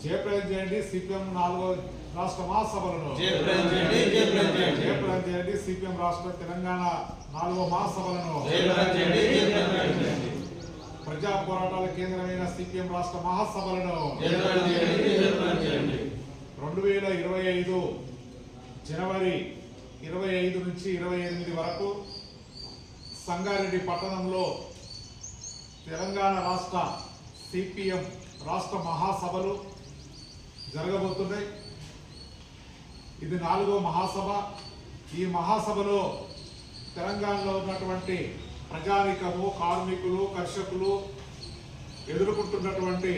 జయప్రదం చేయండి సిపిఎం 4వ రాష్ట్ర మహాసభలను. జయప్రదం చేయండి సిపిఎం రాష్ట్ర తెలంగాణ 4వ మహాసభలను. ప్రజా పోరాటాల కేంద్రమైన సిపిఎం రాష్ట్ర మహాసభలను 2025 జనవరి 25 నుంచి 28 వరకు సంగారెడ్డి పట్టణంలో తెలంగాణ రాష్ట్ర సిపిఎం రాష్ట్ర మహాసభలు జరగబోతున్నాయి. ఇది 4వ మహాసభ. ఈ మహాసభలో తెలంగాణలో ఉన్నటువంటి ప్రజానికము, కార్మికులు, కర్షకులు ఎదుర్కొంటున్నటువంటి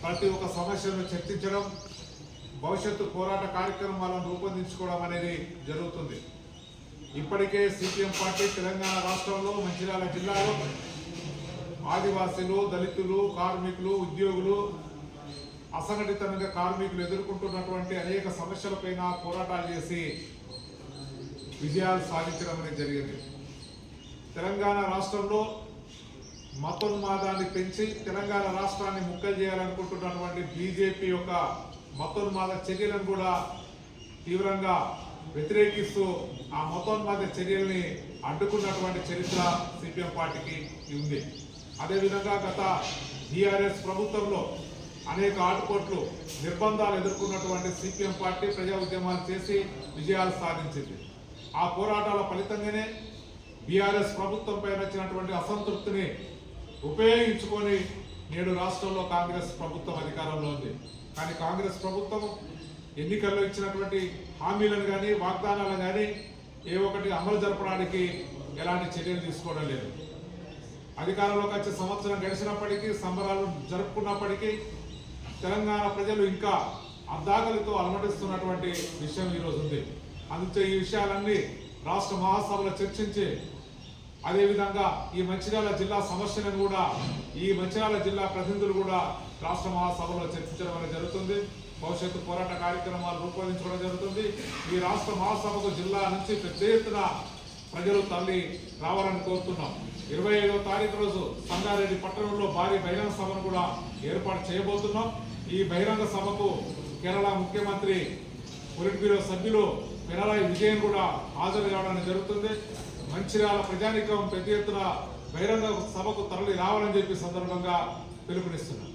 ప్రతి ఒక్క సమస్యను చర్చించడం, భవిష్యత్తు పోరాట కార్యక్రమాలను రూపొందించుకోవడం అనేది జరుగుతుంది. ఇప్పటికే సిపిఎం పార్టీ తెలంగాణ రాష్ట్రంలో మంచిర్యాల జిల్లాలో ఆదివాసీలు, దళితులు, కార్మికులు, ఉద్యోగులు, అసంఘటిత రంగ కార్మికులు ఎదుర్కొంటున్నటువంటి అనేక సమస్యలపైన పోరాటాలు చేసి విజయాలు సాధించడం అనేది జరిగింది. తెలంగాణ రాష్ట్రంలో మతోన్మాదాన్ని పెంచి తెలంగాణ రాష్ట్రాన్ని ముక్కలు చేయాలనుకుంటున్నటువంటి బీజేపీ యొక్క మతోన్మాద చర్యలను కూడా తీవ్రంగా వ్యతిరేకిస్తూ ఆ మతోన్మాద చర్యల్ని అడ్డుకున్నటువంటి చరిత్ర సిపిఎం పార్టీకి ఉంది. అదేవిధంగా గత టీఆర్ఎస్ ప్రభుత్వంలో అనేక ఆటుపోట్లు, నిర్బంధాలు ఎదుర్కొన్నటువంటి సిపిఎం పార్టీ ప్రజా ఉద్యమాలు చేసి విజయాలు సాధించింది. ఆ పోరాటాల ఫలితంగానే బీఆర్ఎస్ ప్రభుత్వం పైన వచ్చినటువంటి అసంతృప్తిని ఉపయోగించుకొని నేడు రాష్ట్రంలో కాంగ్రెస్ ప్రభుత్వం అధికారంలో ఉంది. కానీ కాంగ్రెస్ ప్రభుత్వం ఎన్నికల్లో ఇచ్చినటువంటి హామీలను కానీ, వాగ్దానాలను కానీ ఏ ఒక్కటి అమలు జరపడానికి ఎలాంటి చర్యలు తీసుకోవడం లేదు. అధికారంలోకి వచ్చే సంవత్సరం గడిచినప్పటికీ, సంబరాలు జరుపుకున్నప్పటికీ తెలంగాణ ప్రజలు ఇంకా అద్దాకలితో అలమటిస్తున్నటువంటి విషయం ఈరోజు ఉంది. అందుకే ఈ విషయాలన్నీ రాష్ట్ర మహాసభలో చర్చించి, అదేవిధంగా ఈ మంచిర్యాల జిల్లా సమస్యలను కూడా ఈ మంచిర్యాల జిల్లా ప్రతినిధులు కూడా రాష్ట్ర మహాసభలో చర్చించడం అనేది జరుగుతుంది. భవిష్యత్తు పోరాట కార్యక్రమాలు రూపొందించడం జరుగుతుంది. ఈ రాష్ట్ర మహాసభకు జిల్లా నుంచి పెద్ద ఎత్తున ప్రజలు తరలి రావాలని కోరుతున్నాం. 25వ తారీఖు రోజు సంగారెడ్డి పట్టణంలో భారీ బహిరంగ సభను కూడా ఏర్పాటు చేయబోతున్నాం. ఈ బహిరంగ సభకు కేరళ ముఖ్యమంత్రి, పొలిట్ బ్యూరో సభ్యులు పినరాయి విజయన్ కూడా హాజరు కావడం జరుగుతుంది. మంచిర్యాల ప్రజానికం పెద్ద ఎత్తున బహిరంగ సభకు తరలి రావాలని చెప్పి సందర్భంగా పిలుపునిస్తున్నాం.